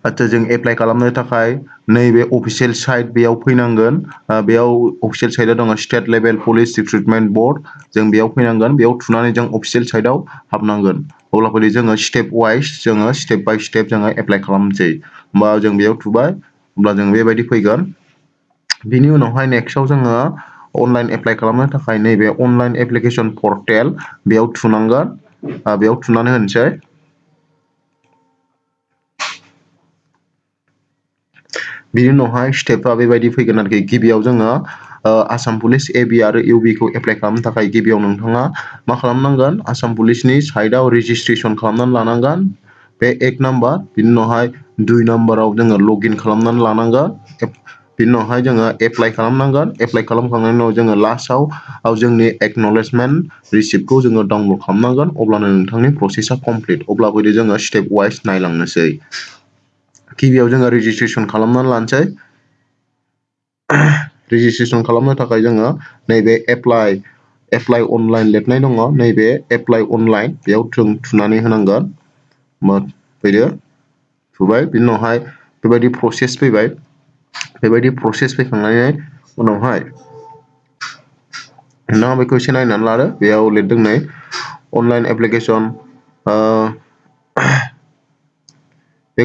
आच्छा जों एप्लाइ खालामनो थाखाय नैबे अफिसियेल साइट बेयाव फैनांगोन। बेयाव अफिसियेल साइटआ दङ state level police recruitment board. जों बेयाव फैनांगोन। बेयाव थुनानै जों अफिसियेल साइटआव हाबनांगोन। अब्ला फैदो जोङो स्टेप वाइस जोङो स्टेप बाय स्टेप जोङो एप्लाइ खालामनोसै। होमबा जों बेयाव थुबाय। अब्ला जों बेबायदि फैगोन। बिनि उनावहाय नेक्स्टआव जोङो अनलाइन एप्लाइ खालामनो थाखाय नैबे अनलाइन एप्लिकेसन पर्टेल बेयाव थुनांगोन। बेयाव थुनानै होनोसै। बिनि उनावहाय स्टेपआ बेबायदि फैगोन आरोखि गिबियाव जोङो आसाम पुलिस एबि आरो इउबिखौ एप्लाइ खालामनो थाखाय गिबियाव नोंथाङा मा खालामनांगोन आसाम पुलिसनि साइटआव रेजिस्ट्रेसन खालामनानै लानांगोन। बे एक नाम्बार बिनि उनावहाय 2 नाम्बाराव जोङो लगइन खालामनानै लानांगोन। बिनि उनावहाय जोङो एप्लाइ खालामनांगोन। एप्लाइ खालामखांनायनि उनाव जोङो लास्टआव जोंनि एक्न'लेजमेन्ट रिसिप्टखौ जोङो डाउनलड खालामनांगोन। अब्लानो नोंथांनि प्रसेसा कमप्लिट। अब्ला फैदो जोङो स्टेप वाइस नायलांनोसै। गिबियाव जोङो रेजिस्ट्रेसन खालामनानै लानोसै। रेजिस्ट्रेसन खालामनो थाखाय जोङो नैबे एप्लाइ अनलाइन लिरनाय दङ। नैबे एप्लाइ अनलाइन बेयाव जों थुनानै होनांगोन। फैदो थुबाय बिनि उनावहाय बेबायदि प्रसेस फैबाय। बेबायदि प्रसेस फैखांनायनि उनावहाय नोंथाङा बेखौ एसे नायनानै लादो। बेयाव लिरदों नै अनलाइन एप्लिकेसन बे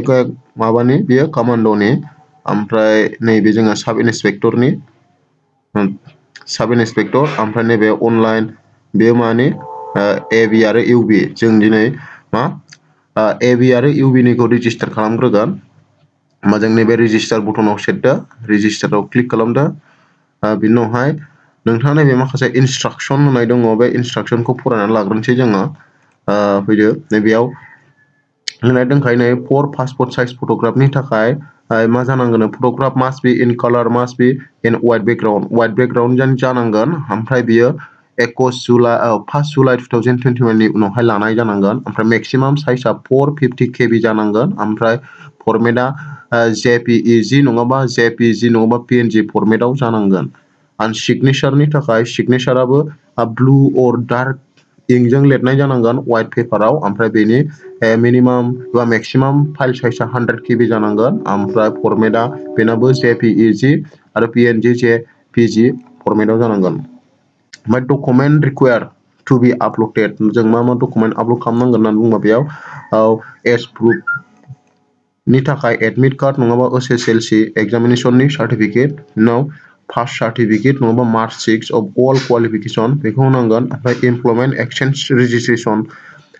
माबानि बेयो कामान्ड'नि ओमफ्राय नैबे जोङो साब इन्सपेक्टरनि साब इन्सपेक्टर ओमफ्राय नैबे अनलाइन बेयो मानि एबि आरो इउ बि जों दिनै मा एबि आरो इउ बि निखौ रेजिस्टार खालामग्रोगोन। होमबा जों नैबे रेजिस्टार बटनाव सेरदो रेजिस्टाराव क्लिक खालामदो। बिनि उनावहाय नोंथाङा नैबे माखासे इनस्ट्राकसन होननाय दङ। बे इनस्ट्राकसनखौ फरायनानै लाग्रोनोसै जोङो। फैदो नैबेयाव होननाय दंखायो नै फर पासपर्ट साइज फट'ग्राफनि थाखाय मा जानांगोन photograph must be in colour must be in white background white background जानांगोन। ओमफ्राय बियो 1 जुलाइ 2021 नि उनावहाय लानाय जानांगोन। ओमफ्राय मेक्सिमाम साइजआ 450 KB जानांगोन। ओमफ्राय फरमेटआ JPEG नङाबा JPG नङाबा PNG फरमेटआव जानांगोन। आरो सिगनेसारनि थाखाय सिगनेसाराबो ब्लु अर डार्क इंकजों लिरनाय जानांगोन वाइट पेपाराव। ओमफ्राय बेनि मिनिमाम बा मेक्सिमाम फाइल साइजआ 100 KB जानांगोन। ओमफ्राय फरमेटआ बेनाबो JPEG आरो PNG JPG फरमेटआव जानांगोन। ओमफ्राय डकुमेन्ट रिकुयार टु बि आपल'डेड जों मा डकुमेन्ट आपल'ड खालामनांगोन होननानै बुङोबा बेयाव एज प्रुफ नि थाखाय एडमिट कार्ड नङाबा SSLC एगजामिनेसननि सार्टिफिकेट उनाव फार्स्ट सार्टिफिकेट नङाबा मार्कसिट अफ अल क्वालिफिकेसन बेखौ होनांगोन। ओमफ्राय इमप्लयमेन्ट एक्सचेन्ज रेजिस्ट्रेसन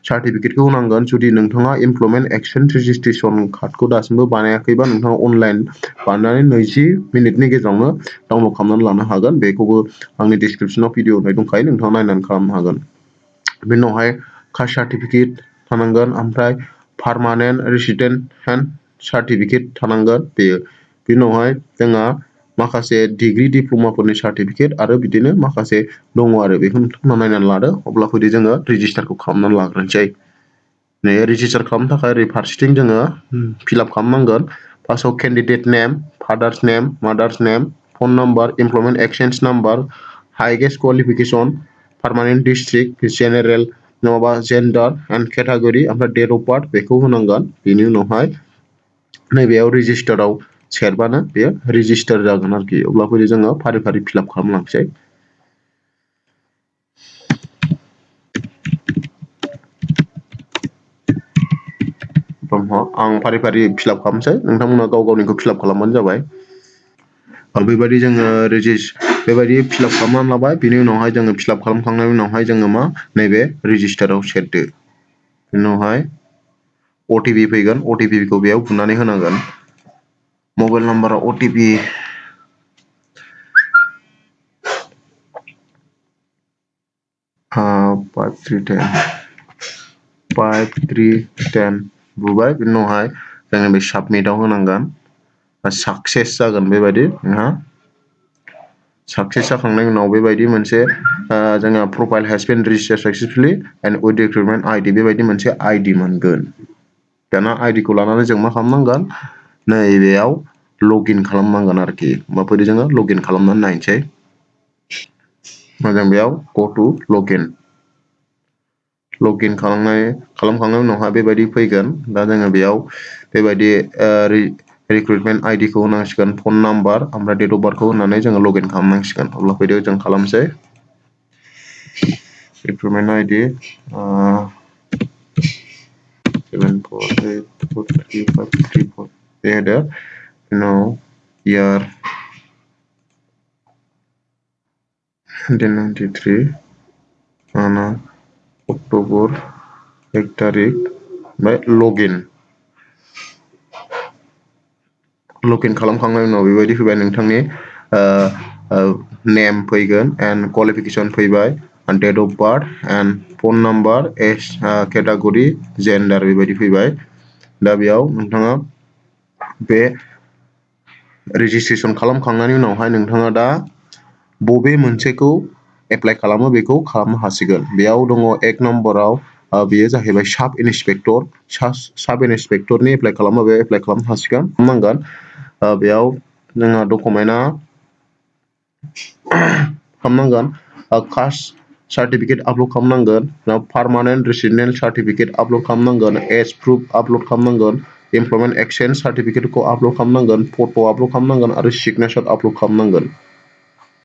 सार्टिफिकेटखौ होनांगोन। जुदि नोंथाङा इमप्लयमेन्ट एक्सचेन्ज रेजिस्ट्रेसन कार्डखौ दासिमबो बानायाखैबा नोंथाङा अनलाइन बानायनानै 20 मिनिटनि गेजेरावनो डाउनलड खालामनानै लानो हागोन। बेखौबो आंनि डिसक्रिपसनाव भिडिअ होनाय दंखायो नोंथाङा नायनानै खालामनो हागोन। बेनि उनावहाय कास्ट सार्टिफिकेट थानांगोन। ओमफ्राय पारमानेन्ट रेसिडेन्ट सार्टिफिकेट थानांगोन बेयो। बेनि उनावहाय जोंहा माखासे डिग्रि डिप्ल'माफोरनि सार्टिफिकेट आरो बिदिनो माखासे दङ आरो बेखौ नोंथांमोना नायनानै लादो। अब्ला फैदो जोङो रेजिस्टारखौ खालामनानै लाग्रोनोसै। रेजिस्टार खालामनो थाखाय ओरै फारसेथिं जोङो फिलआप खालामनांगोन। First of candidate name father's name mother's name phone number employment exchange number highest qualification permanent district general नङाबा जेन्डार एन्ड केटागरि ओमफ्राय डेट अफ बार्थ बेखौ होनांगोन। बेनि उनावहाय नैबेयाव रेजिस्टाराव सेरबानो बेयो रेजिस्टार जागोन आरोखि। अब्ला फैदो जोङो फारि फारि फिलआप खालामलांसै। आं फारि फारि फिलआप खालामसै नोंथांमोना गाव गावनिखौ फिलआप खालामबानो जाबाय। बेबायदि जोङो बेबायदि फिलआप खालामनानै लाबाय। बिनि उनावहाय जोङो फिलआप खालामखांनायनि उनावहाय जोङो मा नैबे रेजिस्टाराव सेरदो। उनावहाय OTP फैगोन OTP खौ बेयाव बुनानै होनांगोन। मबाइल नाम्बाराव OTP 5310 बुबाय। बिनि उनावहाय जोङो बे साबमिटआव होनांगोन। साक्सेस जागोन बेबायदि नोंहा साक्सेस जाखांनायनि उनाव बेबायदि मोनसे जोंहा profile has been registered successfully and with recruitment ID बेबायदि मोनसे ID मोनगोन। दाना आइडिखौ लानानै जों मा खालामनांगोन नैबेयाव लगइन खालामनांगोन आरोखि। होमबा फैदो जोङो लगइन खालामनानै नायनोसै। मोजां बेयाव गो टु लगइन लगिन खालामखांनायनि उनावहाय बेबायदि फैगोन। दा जोङो बेयाव बेबायदि रिक्रुटमेन्ट आइडिखौ होनांसिगोन, फन नाम्बार ओमफ्राय डेट अफ बार्थखौ होनानै जोङो लगइन खालामनांसिगोन। अब्ला फैदो जों खालामसै। रिक्रुटमेन्ट आइडि 7484353 बे होदो। उनाव इयार 1993 अक्ट'बर 1 तारिख ओमफ्राय लगइन खालामखांनायनि उनाव बेबायदि फैबाय नोंथांनि नेम फैगोन एन्ड क्वालिफिकेसन फैबाय, date of birth and phone number, age, category, gender बेबायदि फैबाय। दा बेयाव नोंथाङा बे रेजिस्ट्रेसन खालामखांनायनि उनावहाय नोंथाङा दा बबे मोनसेखौ एप्लाइ खालामो बेखौ खालामनो हासिगोन। बेयाव दङ 1 नम्बराव बेयो जाहैबाय साब इन्सपेक्टर। साब इन्सपेक्टरनि एप्लाइ खालामो, बे एप्लाइ खालामनो हासिगोन, खालामनांगोन। बेयाव जोंहा डकुमेन्टआ खालामनांगोन, कास्ट सार्टिफिकेट आपल'ड खालामनांगोन, पार्मानेन्ट रेसिडेन्ट सार्टिफिकेट आपल'ड खालामनांगोन, एज प्रुफ आपल'ड खालामनांगोन, एमप्लयमेन्ट एक्सचेन्ज सार्टिफिकेटखौ आपल'ड खालामनांगोन, फट' आपल'ड खालामनांगोन आरो सिगनेचार आपल'ड खालामनांगोन।